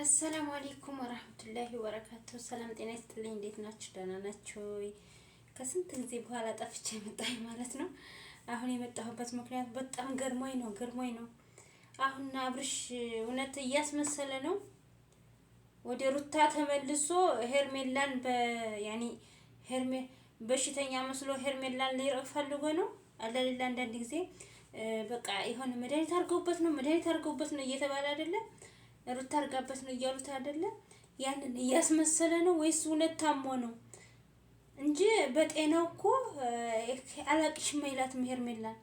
አሰላሙ አለይኩም ወራህመቱላሂ ወበረካቱሁ። ሰላም ጤና ይስጥልኝ። እንዴት ናችሁ? ደህና ናችሁ ወይ? ከስንት ጊዜ በኋላ ጠፍቼ መጣኝ ማለት ነው። አሁን የመጣሁበት ምክንያት በጣም ገርሞኝ ነው። አሁን አብርሽ እውነት እያስመሰለ ነው። ወደ ሩታ ተመልሶ ሄርሜላን በሽተኛ መስሎ ሄርሜላን ሊርቅ ፈልጎ ነው አለሌላ አንዳንድ ጊዜ በቃ የሆነ መድኃኒት አድርገውበት ነው እየተባለ አይደለ? ሩታ አድርጋበት ነው እያሉት አይደለ? ያንን እያስመሰለ ነው ወይስ እውነት ታሞ ነው? እንጂ በጤናው እኮ አላቅሽም አይላትም ሄርሜላን።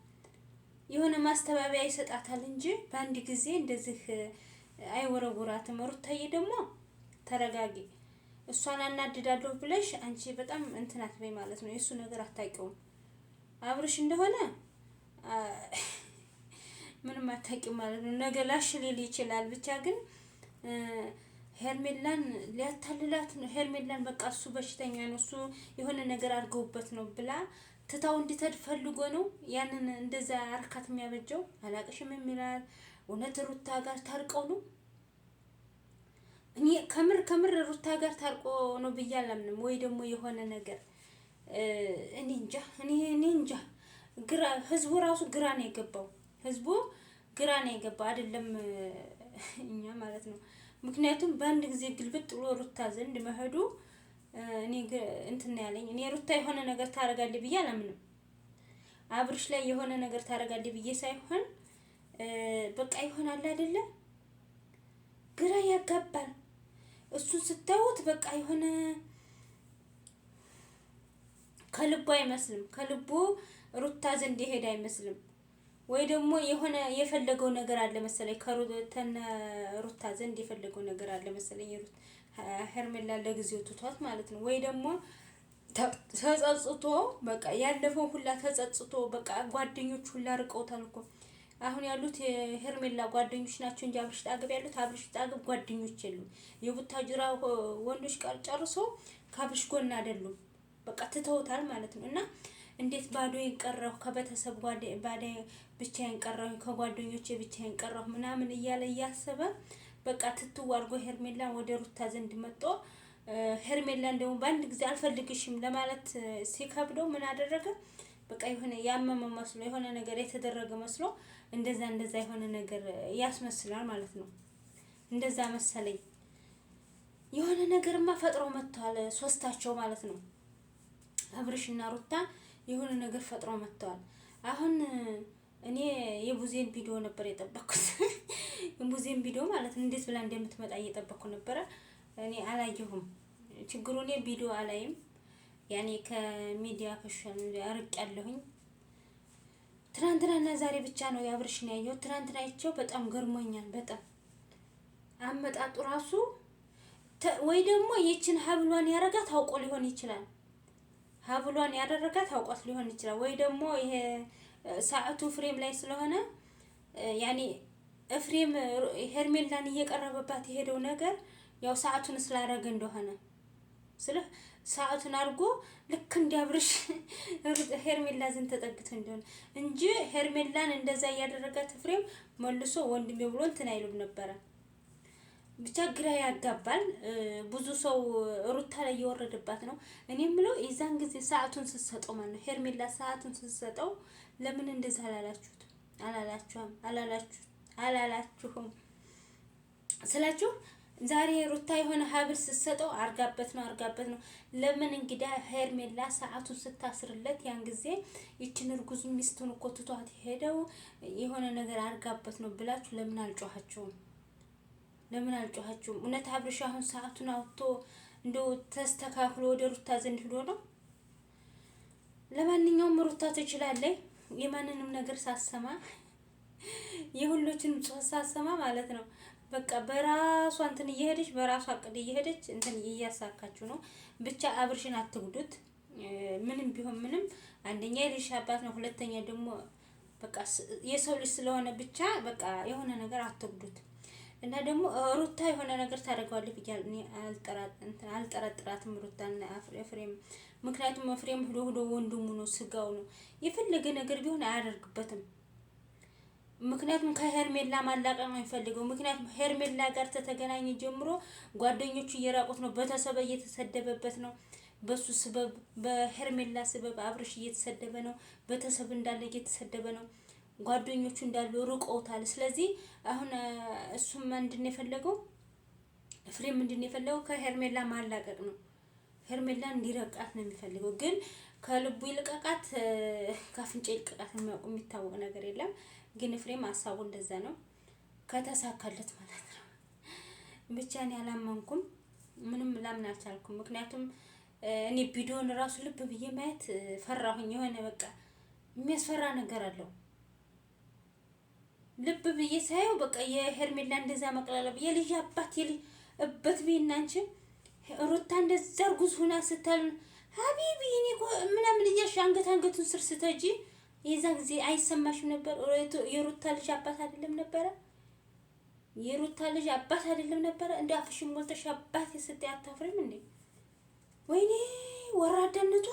የሆነ ማስተባበያ ይሰጣታል እንጂ በአንድ ጊዜ እንደዚህ አይወረውራትም። ሩታዬ ደግሞ ተረጋጊ። እሷን አናድዳለሁ ብለሽ አንቺ በጣም እንትን አትበይ ማለት ነው። የእሱ ነገር አታውቂውም። አብርሽ እንደሆነ ምንም አታውቂም ማለት ነው። ነገ ላሽ ሊል ይችላል። ብቻ ግን ሄርሜላን ሊያታልላት ነው። ሄርሜላን በቃ እሱ በሽተኛ ነው፣ እሱ የሆነ ነገር አድርገውበት ነው ብላ ትታው እንድትሄድ ፈልጎ ነው ያንን እንደዛ አርካት የሚያበጀው። አላቅሽም የሚላል እውነት ሩታ ጋር ታርቀው ነው። እኔ ከምር ሩታ ጋር ታርቆ ነው ብዬ አላምንም። ወይ ደግሞ የሆነ ነገር እኔ እንጃ ግራ ህዝቡ ራሱ ግራ ነው የገባው። ህዝቡ ግራ ነው የገባው አይደለም እኛ ማለት ነው። ምክንያቱም በአንድ ጊዜ ግልብጥ ብሎ ሩታ ዘንድ መሄዱ እኔ እንትን ያለኝ እኔ ሩታ የሆነ ነገር ታረጋለች ብዬ አላምንም። አብርሽ ላይ የሆነ ነገር ታረጋለች ብዬ ሳይሆን በቃ ይሆናል አይደለ? ግራ ያጋባል። እሱን ስታዩት በቃ የሆነ ከልቡ አይመስልም። ከልቡ ሩታ ዘንድ ይሄድ አይመስልም። ወይ ደግሞ የሆነ የፈለገው ነገር አለ መሰለኝ ሩታ ዘንድ የፈለገው ነገር አለ መሰለኝ። ሄርሜላ ለጊዜው ትቷት ማለት ነው። ወይ ደግሞ ተጸጽቶ በቃ ያለፈው ሁላ ተጸጽቶ በቃ ጓደኞች ሁላ ርቀውታል እኮ። አሁን ያሉት የሄርሜላ ጓደኞች ናቸው እንጂ አብርሽ ጣገብ ያሉት አብርሽ ጣገብ ጓደኞች የሉም። የቡታጅራ ወንዶች ቃል ጨርሶ ከአብርሽ ጎን አይደሉም። በቃ ትተውታል ማለት ነው። እና እንዴት ባዶዬን ቀረሁ፣ ከቤተሰብ ብቻዬን ቀረሁ፣ ከጓደኞቼ ብቻዬን ቀረሁ ምናምን እያለ እያሰበ በቃ ትትዋርጎ ሄርሜላን ወደ ሩታ ዘንድ መጥቶ ሄርሜላን ደግሞ በአንድ ጊዜ አልፈልግሽም ለማለት ሲከብደው ምን አደረገ? በቃ የሆነ ያመመ መስሎ የሆነ ነገር የተደረገ መስሎ እንደዛ የሆነ ነገር ያስመስላል ማለት ነው። እንደዛ መሰለኝ። የሆነ ነገርማ ፈጥሮ መጥተዋል ሶስታቸው ማለት ነው። አብርሽና ሩታ የሆነ ነገር ፈጥሮ መጥተዋል። አሁን እኔ የቡዜን ቪዲዮ ነበር የጠበኩት። የቡዜን ቪዲዮ ማለት እንዴት ብላ እንደምትመጣ እየጠበኩ ነበረ። እኔ አላየሁም። ችግሩ እኔ ቪዲዮ አላይም። ያኔ ከሚዲያ ከሶሻል ሚዲያ አርቅ ያለሁኝ። ትናንትናና ዛሬ ብቻ ነው የአብርሽን ያየሁት። ትናንትና አይቼው በጣም ገርሞኛል። በጣም አመጣጡ ራሱ ወይ ደግሞ ይችን ሀብሏን ያረጋት አውቆ ሊሆን ይችላል። ሀብሏን ያደረጋት አውቋት ሊሆን ይችላል። ወይ ደግሞ ይሄ ሰዓቱ ፍሬም ላይ ስለሆነ ያኔ ፍሬም ሄርሜላን እየቀረበባት የሄደው ነገር ያው ሰዓቱን ስላደረገ እንደሆነ ሰዓቱን አድርጎ ልክ እንዲያብርሽ ሄርሜላ ዘንድ ተጠግቶ እንደሆነ እንጂ ሄርሜላን እንደዛ እያደረጋት ፍሬም መልሶ ወንድሜ ብሎ እንትን አይሉም ነበረ። ብቻ ግራ ያጋባል። ብዙ ሰው ሩታ ላይ እየወረደባት ነው። እኔ የምለው የዛን ጊዜ ሰዓቱን ስትሰጠው ማለት ነው ሄርሜላ ሰዓቱን ስትሰጠው ለምን እንደዛ አላላችሁም ስላችሁ ዛሬ ሩታ የሆነ ሀብል ስትሰጠው አርጋበት ነው። ለምን እንግዳ ሄርሜላ ሰዓቱን ስታስርለት ያን ጊዜ ይችን እርጉዝ ሚስቱን እኮ ትቷት ሄደው የሆነ ነገር አርጋበት ነው ብላችሁ ለምን አልጮሃችሁም? እውነት አብርሽ አሁን ሰዓቱን አውጥቶ እንደው ተስተካክሎ ወደ ሩታ ዘንድ ሄዶ ነው? ለማንኛውም ሩታ ትችላለች። የማንንም ነገር ሳሰማ የሁሎችንም ጾስ ሳሰማ ማለት ነው። በቃ በራሷ እንትን እየሄደች በራሷ አቅድ እየሄደች እንትን እያሳካችሁ ነው። ብቻ አብርሽን አትጉዱት። ምንም ቢሆን ምንም አንደኛ የልጅ አባት ነው፣ ሁለተኛ ደግሞ በቃ የሰው ልጅ ስለሆነ ብቻ በቃ የሆነ ነገር አትጉዱት። እና ደግሞ ሩታ የሆነ ነገር ታደርገዋለች ብዬ አልጠረጥራትም ሩታና ኤፍሬም። ምክንያቱም ኤፍሬም ሄዶ ወንድሙ ነው፣ ስጋው ነው። የፈለገ ነገር ቢሆን አያደርግበትም። ምክንያቱም ከሄርሜላ ማላቀቅ ነው የሚፈልገው። ምክንያቱም ሄርሜላ ጋር ተገናኘ ጀምሮ ጓደኞቹ እየራቁት ነው፣ ቤተሰብ እየተሰደበበት ነው። በሱ ስበብ በሄርሜላ ስበብ አብርሽ እየተሰደበ ነው፣ ቤተሰብ እንዳለ እየተሰደበ ነው፣ ጓደኞቹ እንዳሉ ርቆታል። ስለዚህ አሁን እሱም ምንድን ነው የፈለገው? ኤፍሬም ምንድን ነው የፈለገው? ከሄርሜላ ማላቀቅ ነው። ሄርሜላ እንዲረቃት ነው የሚፈልገው። ግን ከልቡ ይልቀቃት ከአፍንጫ ይልቀቃት የሚታወቅ ነገር የለም። ግን ኤፍሬም ሀሳቡ እንደዛ ነው፣ ከተሳካለት ማለት ነው። ብቻ እኔ አላመንኩም፣ ምንም ላምን አልቻልኩም። ምክንያቱም እኔ ቪዲዮን ራሱ ልብ ብዬ ማየት ፈራሁኝ። የሆነ በቃ የሚያስፈራ ነገር አለው። ልብ ብዬ ሳየው በቃ የሄርሜላ እንደዛ መቅለለብ የልጅ አባት የልጅ እበት ቢናንቺ ሩታ እንደዛ እርጉዝ ሁና ስታል ሀቢቢ እኔ ምናምን እያልሽ አንገቱን ስር ስተጂ የዛ ጊዜ አይሰማሽም ነበር? የሩታ ልጅ አባት አይደለም ነበረ? የሩታ ልጅ አባት አይደለም ነበረ? እንደ አፍሽን ሞልተሽ አባት የሰጠ አታፍሪም እንዴ? ወይኔ ወራዳነቷ!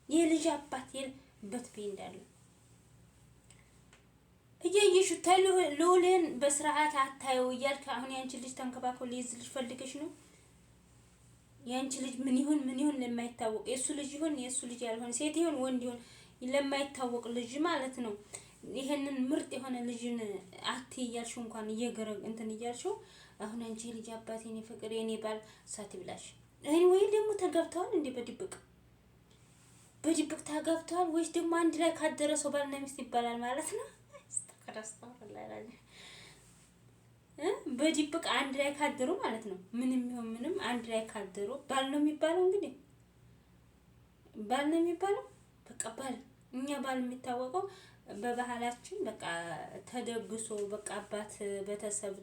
የልጅ አባት የልበት ቢ እንዳለ እያየሽ ሎሌን በስርዓት አታየው እያልክ አሁን ያንቺ ልጅ ተንከባክቦ ሊይዝልሽ ፈልገሽ ነው። ያንቺ ልጅ ምን ይሁን ለማይታወቅ የሱ ልጅ ይሁን የሱ ልጅ ያልሆነ ሴት ይሁን ወንድ ይሁን ለማይታወቅ ልጅ ማለት ነው። ይሄንን ምርጥ የሆነ ልጅን አት እያልሽው እንኳን እየገረግ እንትን እያልሽው አሁን አንቺ ልጅ አባቴ የኔ ፍቅር የኔ ባል ሳት ይብላሽ። እኔ ወይ ደግሞ ተጋብተዋል እንዴ? በድብቅ ተጋብተዋል ወይስ ደግሞ አንድ ላይ ካደረሰው ባልና ሚስት ይባላል ማለት ነው? በድብቅ አንድ ላይ ካደሩ ማለት ነው። ምንም ይሁን ምንም አንድ ላይ ካደሩ ባል ነው የሚባለው። እንግዲህ ባል ነው የሚባለው። በቃ ባል እኛ ባል የሚታወቀው በባህላችን በቃ ተደግሶ በቃ አባት ቤተሰብ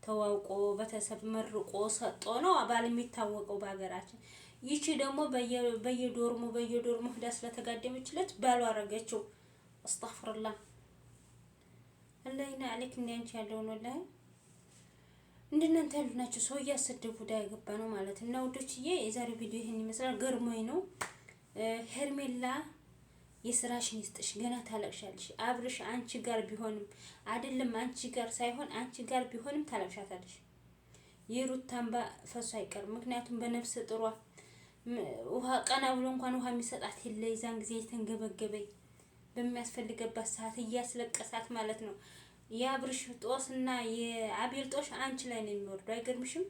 ተዋውቆ ቤተሰብ መርቆ ሰጦ ነው ባል የሚታወቀው በሀገራችን። ይቺ ደግሞ በየዶርሙ ሄዳ ስለተጋደመችለት ባሉ አረገችው። አስጣፍርላህ አላይና አለክ እንዴንች ያለው ነው ላይ እንደናንተ ያሉት ናቸው። ሰው እያሰደቡ ዳ የገባ ነው ማለት እና ውዶችዬ የዛሬው ቪዲዮ ይሄን ይመስላል። ገርሞኝ ነው። ሄርሜላ የስራሽን ይስጥሽ፣ ገና ታለቅሻለሽ። አብርሽ አንቺ ጋር ቢሆንም አይደለም አንቺ ጋር ሳይሆን አንቺ ጋር ቢሆንም ታለቅሻታለሽ። የሩታን ፈሱ አይቀርም። ምክንያቱም በነፍስ ጥሯ ውሃ ቀና ብሎ እንኳን ውሃ የሚሰጣት የለ። የዛን ጊዜ የተንገበገበኝ በሚያስፈልገባት ሰዓት እያስለቀሳት ማለት ነው። የአብርሽ ጦስና የአቤል ጦሽ አንቺ ላይ ነው የሚወርዱ። አይገርምሽም?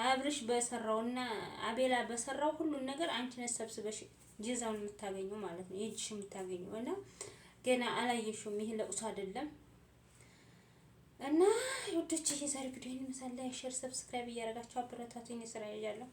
አብርሽ በሰራውና አቤላ በሰራው ሁሉን ነገር አንቺ ነሽ ሰብስበሽ ጀዛውን የምታገኘው ማለት ነው። የእጅሽ የምታገኘው እና ገና አላየሽውም። ይሄ ለቅሶ አይደለም። እና ወዶች የዛሬ ቪዲዮ ይመስላል። ሼር፣ ሰብስክራይብ እያደረጋችሁ አበረታቱኝ። ስራ ይያለሁ